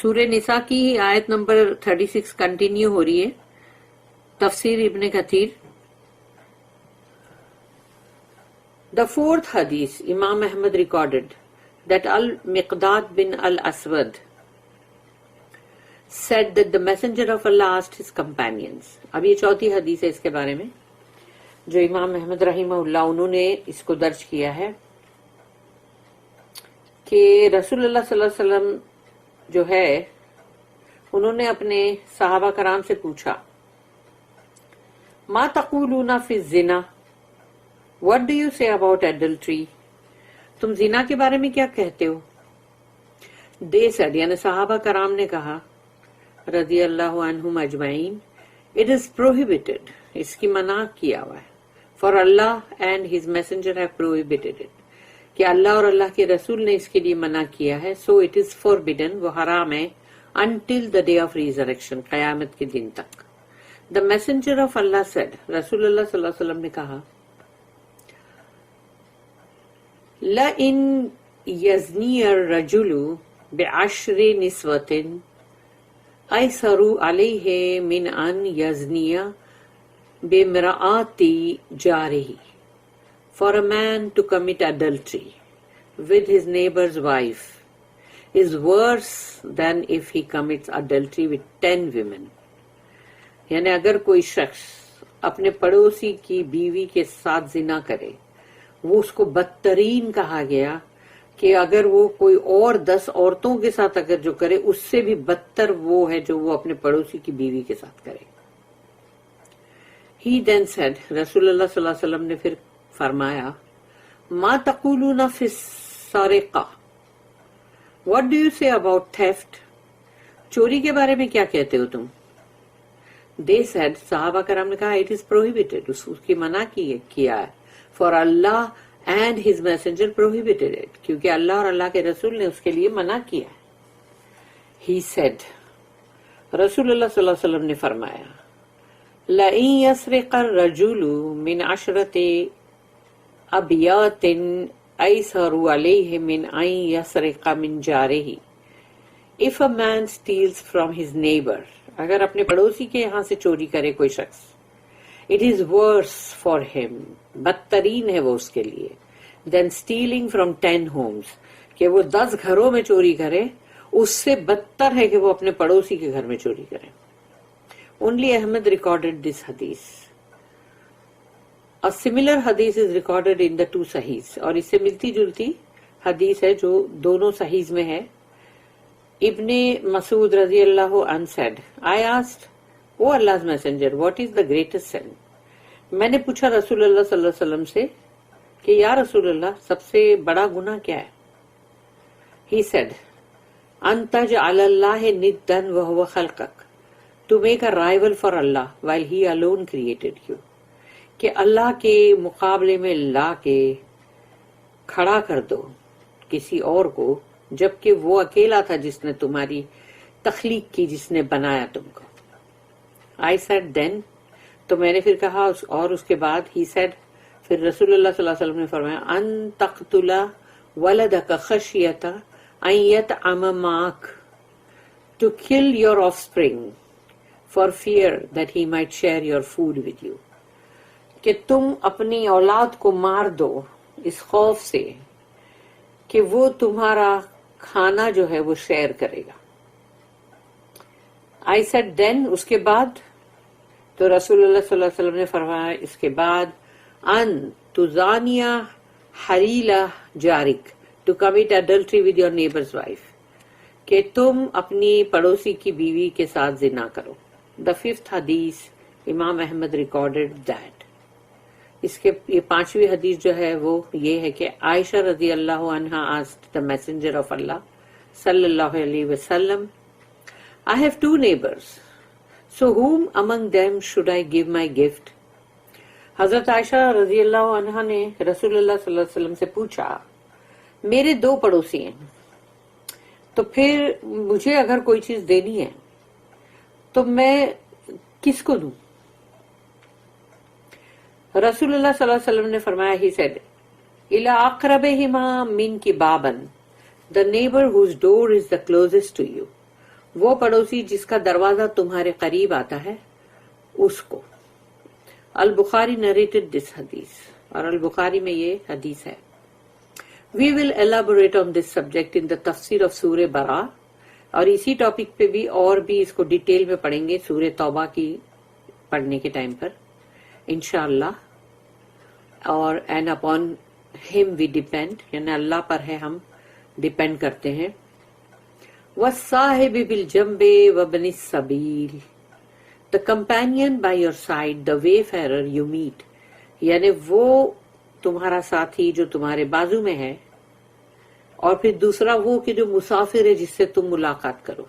سورہ نساء کی آیت نمبر 36 کنٹینیو ہو رہی ہے. تفسیر ابن کثیر. The fourth hadith, Imam Ahmad recorded that Al-Miqdad bin Al-Aswad said that the messenger of Allah asked his companions. اب یہ چوتھی حدیث ہے اس کے بارے میں جو امام احمد رحمہ اللہ انہوں نے اس کو درج کیا ہے کہ رسول اللہ صلی اللہ علیہ وسلم جو ہے انہوں نے اپنے صحابہ کرام سے پوچھا ما تقولون فی الزنا What do you say about adultery? تم زنا کے بارے میں کیا کہتے ہو؟ They said, یعنی صحابہ کرام نے کہا رضی اللہ عنہم اجمعین, it is prohibited. اس کی منع کیا ہوا ہے. For Allah and His Messenger have prohibited it. کہ اللہ اور اللہ کے رسول نے اس کے لیے منع کیا ہے. So it is forbidden. وہ حرام ہے until the day of resurrection. قیامت کے دن تک. The Messenger of Allah said, رسول اللہ صلی اللہ علیہ وسلم نے کہا لَإِن يَزْنِيَ الرَّجُلُ بِعَشْرِ نِسْوَةٍ أَيْسَرُ عَلَيْهِ مِنْ أَنْ يَزْنِيَ بِامْرَأَةِ جَارِهِ. For a man to commit adultery with his neighbor's wife is worse than if he commits adultery with 10 women. یعنی اگر کوئی شخص اپنے پڑوسی کی بیوی کے ساتھ زنا کرے وہ اس کو بدترین کہا گیا کہ اگر وہ کوئی اور 10 عورتوں کے ساتھ اگر جو کرے اس سے بھی بدتر وہ ہے جو وہ اپنے پڑوسی کی بیوی کے ساتھ کرے. He then said, رسول اللہ صلی اللہ علیہ وسلم نے پھر فرمایا ما تقولون فی السرقہ What do you say about theft? چوری کے بارے میں کیا کہتے ہو تم؟ They said, صحابہ کرام نے کہا it is prohibited. اس کی منع کیا ہے. For Allah and His Messenger prohibited it. کیونکہ اللہ اور اللہ کے رسول نے اس کے لیے منع کیا ہے. He said, رسول اللہ صلی اللہ علیہ وسلم نے فرمایا لَإِن يَسْرِقَ الرَّجُلُ مِنْ عَشْرَةِ أَبْيَاتٍ أَيْسَرُ عَلَيْهِ مِنْ أَن يَسْرِقَ مِنْ جَارِهِ. If a man steals from his neighbor, اگر اپنے پڑوسی کے یہاں سے چوری کرے کوئی شخص, it is worse for him, بدترین ہے وہ اس کے لیے, then stealing from 10 homes, کہ وہ 10 گھروں میں چوری کرے اس سے بدتر ہے کہ وہ اپنے پڑوسی کے گھر میں چوری کرے. Only Ahmad recorded this hadith. A similar hadith is recorded in the 2 Sahihs. اور اس سے ملتی جلتی حدیث ہے جو دونوں صحیح میں ہے. ابن مسعود رضی اللہ عنہ said, I asked, O Allah's Messenger, what is the greatest sin? میں نے پوچھا رسول اللہ صلی اللہ علیہ وسلم سے کہ یا رسول اللہ سب سے بڑا گناہ کیا ہے؟ He said, أَن تَجْعَلَ اللَّهَ نِدًّا وَهُوَ خَلْقَكَ. To make a rival for Allah while He alone created you. کہ اللہ کے مقابلے میں لا کے کھڑا کر دو کسی اور کو جبکہ وہ اکیلا تھا جس نے تمہاری تخلیق کی, جس نے بنایا تم کو. I said then, تو میں نے پھر کہا اور اس کے بعد he said, پھر رسول اللہ صلی اللہ علیہ وسلم نے فرمایا ان تقتل ولدک خشیۃ ان یطعم معک, to kill your offspring for fear that he might share your food with you. کہ تم اپنی اولاد کو مار دو اس خوف سے کہ وہ تمہارا کھانا جو ہے وہ شیئر کرے گا. I said then, اس کے بعد تو رسول اللہ صلی اللہ علیہ وسلم نے فرمایا اس کے بعد ان تزانیہ حلیلہ جارک, to commit adultery with your neighbor's wife, کہ تم اپنی پڑوسی کی بیوی کے ساتھ زنا کرو. The 5th hadith, امام احمد recorded that. اس کے یہ 5ویں حدیث جو ہے وہ یہ ہے کہ عائشہ رضی اللہ عنہا asked the messenger of Allah صلی اللہ علیہ وسلم, I have 2 neighbors, so whom among them should I give my gift? حضرت عائشہ رضی اللہ عنہا نے رسول اللہ صلی اللہ علیہ وسلم سے پوچھا میرے 2 پڑوسی ہیں تو پھر مجھے اگر کوئی چیز دینی ہے تو میں کس کو دوں؟ رسول اللہ صلی اللہ علیہ وسلم نے فرمایا he said, إِلَىٰ أَقْرَبِهِمَا مِنْكِ بَابًا, the neighbor whose door is the closest to you. وہ پڑوسی جس کا دروازہ تمہارے قریب آتا ہے اس کو. البخاری narrated this hadith اور البخاری میں یہ حدیث ہے. We will elaborate on this subject in the tafsir of سورہ برا, اور اسی ٹاپک پہ بھی اور بھی اس کو ڈیٹیل میں پڑھیں گے سورہ توبہ کی پڑھنے کے ٹائم پر انشاءاللہ. اور and upon him we depend, یعنی اللہ پر ہے ہم ڈیپینڈ کرتے ہیں. وَالصَّاحِبِ بِالْجَنْبِ وَابْنِ السَّبِيلِ, the companion by your side, the wayfarer you meet, یعنی وہ تمہارا ساتھی جو تمہارے بازو میں ہے, اور پھر دوسرا وہ کہ جو مسافر ہے جس سے تم ملاقات کرو.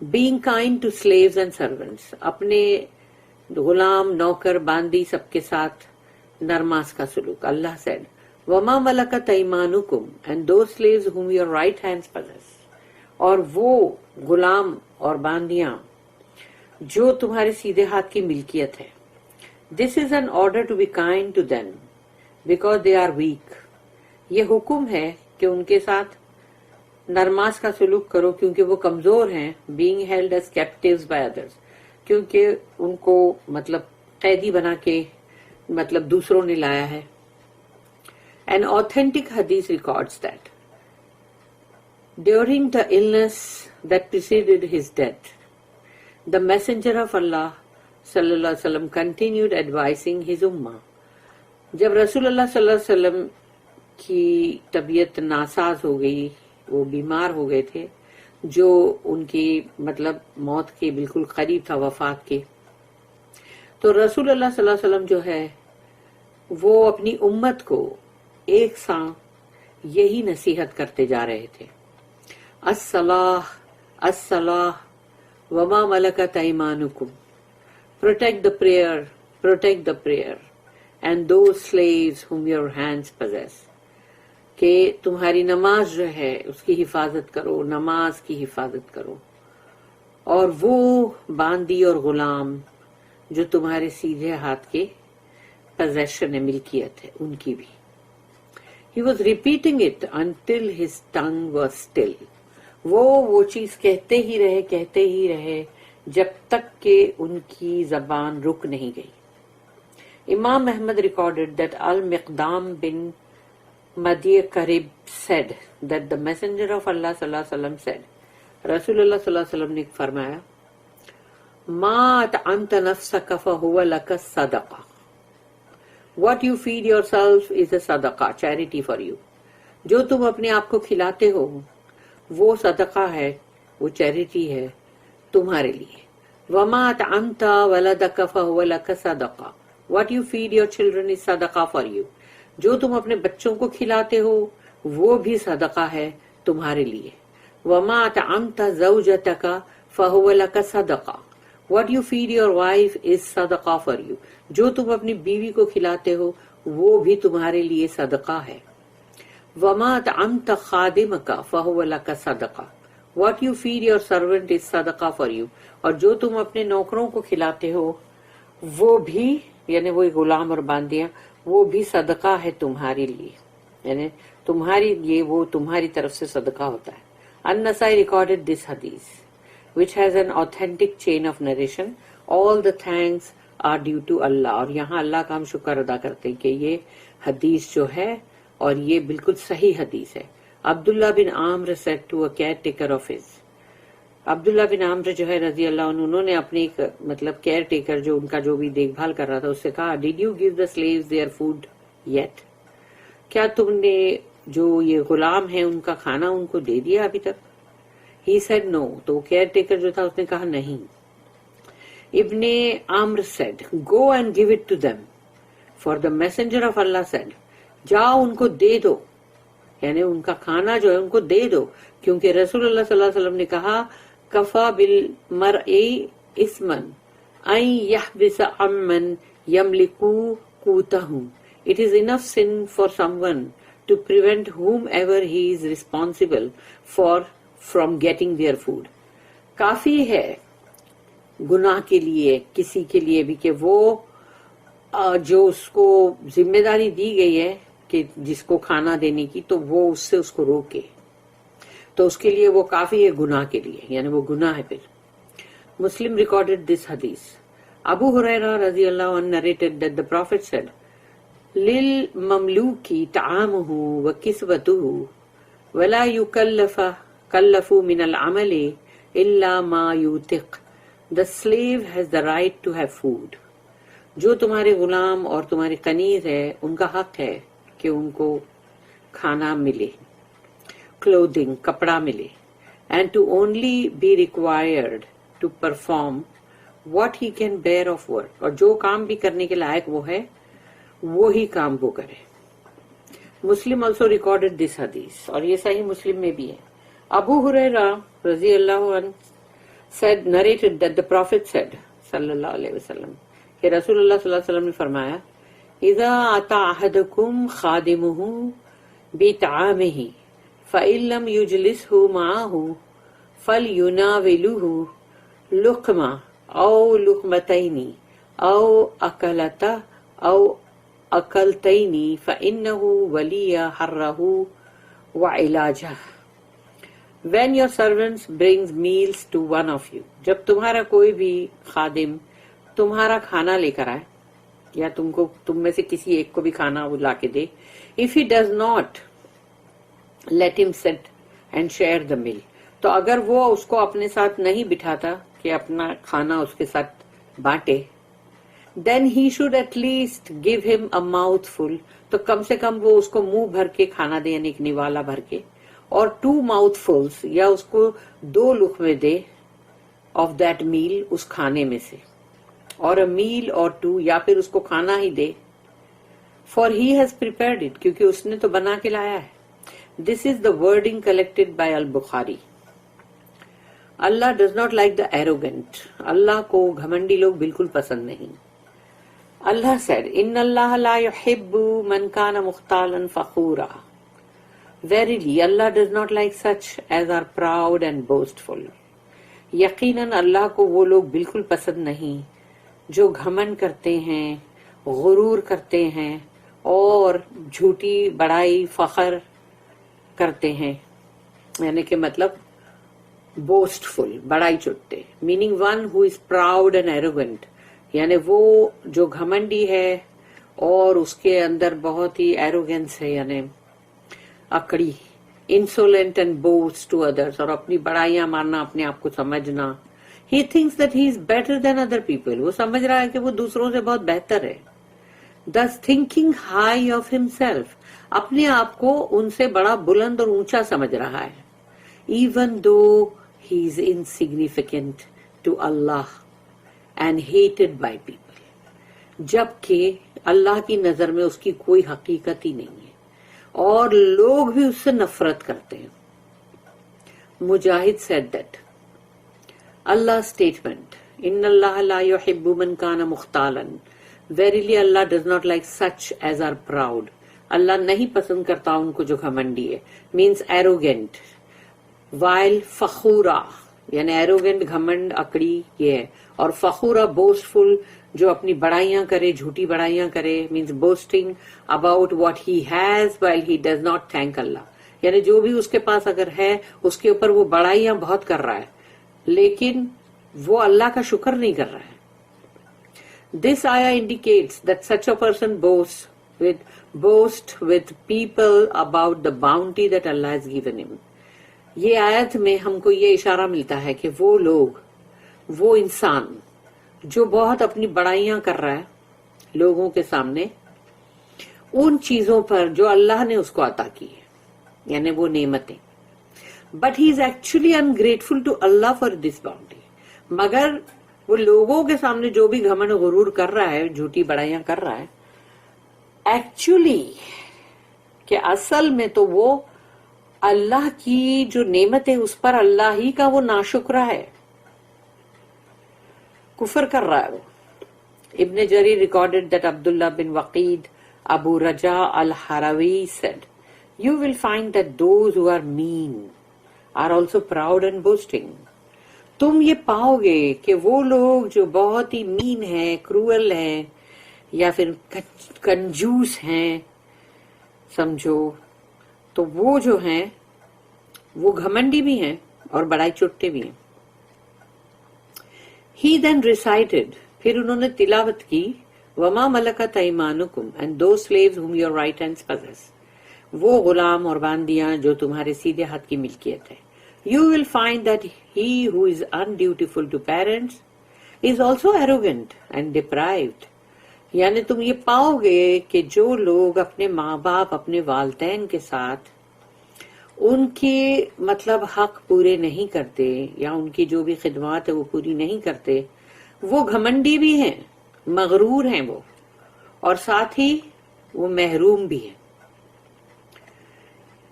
being kind to slaves and servants, اپنے غلام نوکر باندی سب کے ساتھ نرماس کا سلوک. اللہ said وَمَا مَلَكَتْ أَيْمَانُكُمْ, and those slaves whom your right hands possess, اور وہ غلام اور باندیاں جو تمہارے سیدھے ہاتھ کی ملکیت ہے. This is an order to be kind to them because they are weak. یہ حکم ہے کہ ان کے ساتھ نرماس کا سلوک کرو کیونکہ وہ کمزور ہیں. being held as captives by others, کیونکہ ان کو مطلب قیدی بنا کے مطلب دوسروں نے لایا ہے. An authentic hadith records that during the illness that preceded his death, the messenger of Allah sallallahu alaihi wasallam continued advising his ummah. جب رسول اللہ صلی اللہ علیہ وسلم کی طبیعت ناساز ہو گئی, وہ بیمار ہو گئے تھے, جو ان کی مطلب موت کے بالکل قریب تھا, وفات کے, تو رسول اللہ صلی اللہ علیہ وسلم جو ہے وہ اپنی امت کو ایک ساں یہی نصیحت کرتے جا رہے تھے. الصلاح الصلاح وما ملکت ایمانکم, protect the prayer and those slaves whom your hands possess, کہ تمہاری نماز جو ہے اس کی حفاظت کرو, نماز کی حفاظت کرو, اور وہ باندی اور غلام جو تمہارے سیدھے ہاتھ کے possession ہے, ملکیت ہے, ان کی بھی. He was repeating it until his tongue was still. وہ چیز کہتے ہی رہے جب تک کہ ان کی زبان رک نہیں گئی. امام Ahmad recorded that al-Miqdam bin Madi Karib said that the messenger of Allah sallallahu alaihi wasallam said, رسول اللہ صلی اللہ علیہ وسلم نے فرمایا, ما أطعمت نفسك فهو لك صدقہ, what you feed yourself is a صدقہ, charity for you. جو تم اپنے آپ کو کھلاتے ہو وہ صدقہ ہے, وہ چیریٹی ہے تمہارے لیے. وما أطعمت ولدك فهو لك صدقہ, what you feed your children is صدقہ for you. جو تم اپنے بچوں کو کھلاتے ہو وہ بھی صدقہ ہے تمہارے لیے. وما أطعمت زوجتك فهو لك صدقہ, what you feed your wife is صدقہ for you. جو تم اپنی بیوی کو کھلاتے ہو وہ بھی تمہارے لیے صدقہ ہے. وما أطعمت خادمك فهو لك صدقہ, what you feed your servant is صدقہ for you. اور جو تم اپنے نوکروں کو کھلاتے ہو وہ بھی, یعنی وہ غلام اور باندیاں, وہ بھی صدقہ ہے تمہارے لیے, یعنی تمہاری لیے وہ تمہاری طرف سے صدقہ ہوتا ہے. النسائی recorded this hadith which has an authentic chain of narration. All the thanks are due to Allah. اور یہاں اللہ کا ہم شکر ادا کرتے ہیں کہ یہ حدیث جو ہے اور یہ بالکل صحیح حدیث ہے. عبداللہ بن عامر said to a caretaker of his, عبداللہ بن عامر جو ہے رضی اللہ عنہ, انہوں نے اپنے ایک مطلب کیئر ٹیکر جو ان کا جو بھی دیکھ بھال کر رہا تھا اس سے کہا, did you give the slaves their food yet? کیا تم نے جو یہ غلام ہیں ان کا کھانا ان کو دے دیا ابھی تک؟ He said no. تو کیئر ٹیکر جو تھا اس نے کہا نہیں. ابن عامر said, go and give it to them, for the messenger of Allah said, جاؤ ان کو دے دو, یعنی ان کا کھانا جو ہے ان کو دے دو, کیونکہ رسول اللہ صلی اللہ علیہ وسلم نے کہا, کفا بالمرء اسما ان یحبس عمن یملکو قوتہ, it is enough sin for someone to prevent whomever he is responsible for from getting their food. کافی ہے گناہ کے لیے کسی کے لیے بھی کہ وہ جو اس کو ذمہ داری دی گئی ہے کہ جس کو کھانا دینے کی, تو وہ اس سے اس کو روکے. تو اس کے لیے وہ کافی ہے گناہ کے لیے، یعنی وہ گناہ ہے. پھر Muslim recorded this hadith. Abu Huraira radiallahu anhu narrated that the Prophet said, Lil mamluki ta'amuhu wa kiswatuhu wa la yukallafu min al-amali illa ma yutiq. The slave has the right to have food. جو تمہارے غلام اور تمہاری قنیز ہے ان کا حق ہے کہ ان کو کھانا ملے، clothing کپڑا ملے، and to only be required to perform what he can bear of work. اور جو کام بھی کرنے کے لائق وہ ہے وہی کام وہ کرے. مسلم also recorded this hadith اور یہ صحیح مسلم میں بھی ہے. ابو ہریرہ رضی اللہ عنہ said narrated that the Prophet said صلی اللہ علیہ وسلم کہ رسول اللہ صلی اللہ علیہ وسلم نے فرمایا اذا اتی احدکم خادمہ بطعامہ فإن لم یجلسہ معہ فلیناولہ لقمہ او لقمتین او اکلتا او اکلتین فإنہ ولی حرہ وعلاجہ. When your servants brings meals to one of you, جب تمہارا کوئی بھی خادم تمہارا کھانا لے کر آئے یا تم میں سے کسی ایک کو بھی کھانا وہ لا کے دے, if he does not let him sit and share the meal, تو اگر وہ اس کو اپنے ساتھ نہیں بٹھاتا کہ اپنا کھانا اس کے ساتھ بانٹے, then he should at least give him a mouthful, تو کم سے کم وہ اس کو منہ بھر کے کھانا دے, یعنی ایک نوالا بھر کے, اور 2 mouthfuls یا اس کو 2 لقمے دے of that meal, اس کھانے میں سے, اور a meal or 2, یا پھر اس کو کھانا ہی دے, for he has prepared it, کیونکہ اس نے تو بنا کے لایا ہے. This is the wording collected by Al-Bukhari. Allah does not like the arrogant. اللہ کو گھمنڈی لوگ بالکل پسند نہیں. Allah said, إِنَّ اللَّهَ لَا يُحِبُّ مَنْ كَانَ مُخْتَالًا فَخُورًا. Verily, Allah does not like such as are proud and boastful. یقیناً اللہ کو وہ لوگ بالکل پسند نہیں جو گھمنڈ کرتے ہیں, غرور کرتے ہیں اور جھوٹی بڑائی فخر کرتے ہیں, یعنی کہ مطلب boastful, بڑائی چٹتے, meaning one who is proud and arrogant, یعنی وہ جو گھمنڈی ہے اور اس کے اندر بہت ہی arrogance ہے, یعنی اکڑی, insolent and boast to others, اور اپنی بڑائیاں مارنا, اپنے آپ کو سمجھنا. He thinks that he is better than other people. وہ سمجھ رہا ہے کہ وہ دوسروں سے بہت بہتر ہے. Thus thinking high of himself, اپنے آپ کو ان سے بڑا بلند اور اونچا سمجھ رہا ہے. Even though he is insignificant to Allah and hated by people. جبکہ اللہ کی نظر میں اس کی کوئی حقیقت ہی نہیں ہے اور لوگ بھی اس سے نفرت کرتے ہیں. مجاہد said that Allah's statement, إِنَّ اللَّهَ لَا يُحِبُّ مَنْ كَانَ مُخْتَالًا. Verily Allah does not like such as are proud. اللہ نہیں پسند کرتا ان کو جو گھمنڈی ہے, means arrogant. While فخورا, یعنی arrogant گھمنڈ اکڑی یہ ہے, اور فخورا boastful جو اپنی بڑائیاں کرے, جھوٹی بڑائیاں کرے, means boasting about what he has while he does not thank Allah. یعنی جو بھی اس کے پاس اگر ہے اس کے اوپر وہ بڑائیاں بہت کر رہا ہے لیکن وہ اللہ کا شکر نہیں کر رہا ہے. This ayah indicates that such a person boasts with people about the bounty that Allah has given him. یہ آیت میں ہم کو یہ اشارہ ملتا ہے کہ وہ لوگ, وہ انسان جو بہت اپنی بڑائیاں کر رہا ہے لوگوں کے سامنے ان چیزوں پر جو اللہ نے اس کو عطا کی ہے, یعنی وہ نعمتیں, but he is actually ungrateful to Allah for this bounty. مگر وہ لوگوں کے سامنے جو بھی گھمنڈ غرور کر رہا ہے, جھوٹی بڑائیاں کر رہا ہے, ایکچولی کہ اصل میں تو وہ اللہ کی جو نعمت ہے اس پر اللہ ہی کا وہ ناشکرہ ہے, کفر کر رہا ہے وہ. ابن جریر ریکارڈڈ that عبداللہ بن وقید ابو رجا الحروی said, you will find that those who are mean are also proud and boasting. تم یہ پاؤ گے کہ وہ لوگ جو بہت ہی مین ہیں, کروئل ہیں, یا پھر کنجوس ہیں, سمجھو, تو وہ جو ہیں وہ گھمنڈی بھی ہیں اور بڑائی چٹے بھی ہیں. He then recited, پھر انہوں نے تلاوت کی, وَمَا مَلَكَتْ أَيْمَانُكُمْ and those slaves whom your right hands possess, وہ غلام اور باندیاں جو تمہارے سیدھے ہاتھ کی ملکیت ہے. You will find that he who is undutiful to parents is also arrogant and deprived. یعنی تم یہ پاؤ گے کہ جو لوگ اپنے ماں باپ اپنے والدین کے ساتھ ان کے مطلب حق پورے نہیں کرتے یا ان کی جو بھی خدمات ہے وہ پوری نہیں کرتے, وہ گھمنڈی بھی ہیں, مغرور ہیں وہ, اور ساتھ ہی وہ محروم بھی ہیں.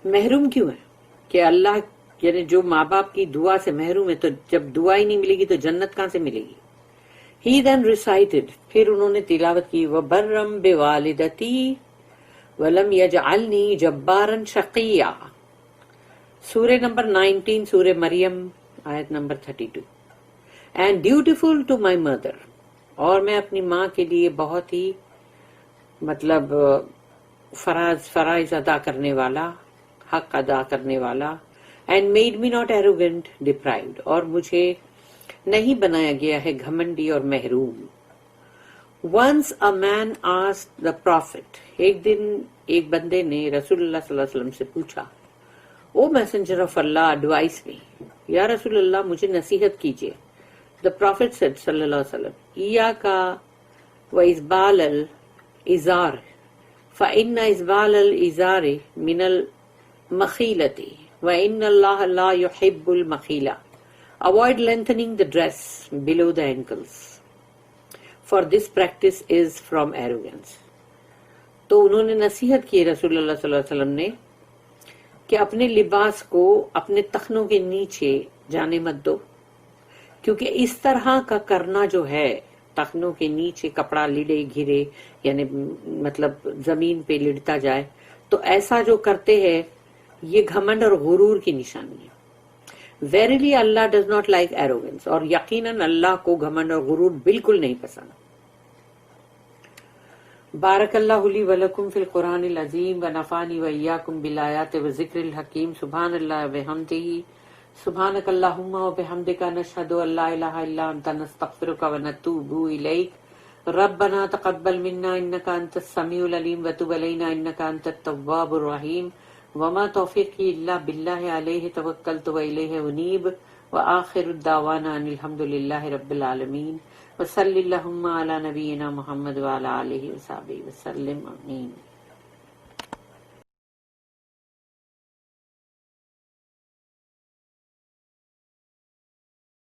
محروم کیوں ہے کہ اللہ یعنی جو ماں باپ کی دعا سے محروم ہے, تو جب دعا ہی نہیں ملے گی تو جنت کہاں سے ملے گی. He then recited, پھر انہوں نے تلاوت کی, وَبَرًّا بِوَالِدَتِي وَلَمْ يَجْعَلْنِي جَبَّارًا شَقِيًّا, سورہ نمبر 19 سورہ مریم آیت number 32. And dutiful to my mother, اور میں اپنی ماں کے لیے بہت ہی مطلب فرائض ادا کرنے والا, حق ادا کرنے والا. And made me not arrogant, deprived, اور مجھے نہیں بنایا گیا ہے گھمنڈی اور محروم. Once a man asked the prophet, ایک دن ایک بندے نے رسول اللہ صلی اللہ علیہ وسلم سے پوچھا, او میسنجر آف اللہ, ایڈوائس می, یا رسول اللہ مجھے نصیحت کیجیے. The prophet said صلی اللہ علیہ وسلم, ایاکا وإسبال الازار فإن إسبال الازار من المخیلۃ وإن اللہ لا يحب المخیلہ. Avoid lengthening the dress below the ankles, for this practice is from arrogance. تو انہوں نے نصیحت کی رسول اللہ صلی اللہ علیہ وسلم نے کہ اپنے لباس کو اپنے تخنوں کے نیچے جانے مت دو, کیونکہ اس طرح کا کرنا جو ہے, تخنوں کے نیچے کپڑا لڑے گھرے یعنی مطلب زمین پہ لڑتا جائے, تو ایسا جو کرتے ہیں یہ گھمنڈ اور غرور کی نشانی ہے. Verily Allah does not like arrogance, اور یقیناً اللہ کو گھمنڈ اور غرور بالکل نہیں پسند. بارک اللہ لی ولکم فی القرآن العظیم ونفعنی وإیاکم بالآیات والذکر الحکیم. سبحان اللہ وبحمدہ, سبحانک اللہم وبحمدک, نشہد ان لا الہ الا انت, نستغفرک ونتوب الیک. ربنا تقبل منا انک انت السمیع العلیم وتب علینا انک انت التواب الرحیم. وما توفیقی الا باللہ علیہ توکلت والیہ انیب. وآخر الدعوانا ان الحمد للہ رب العالمین. وصلی اللہم علی نبینا محمد وعلی آلہ وصحبہ وسلم. آمین.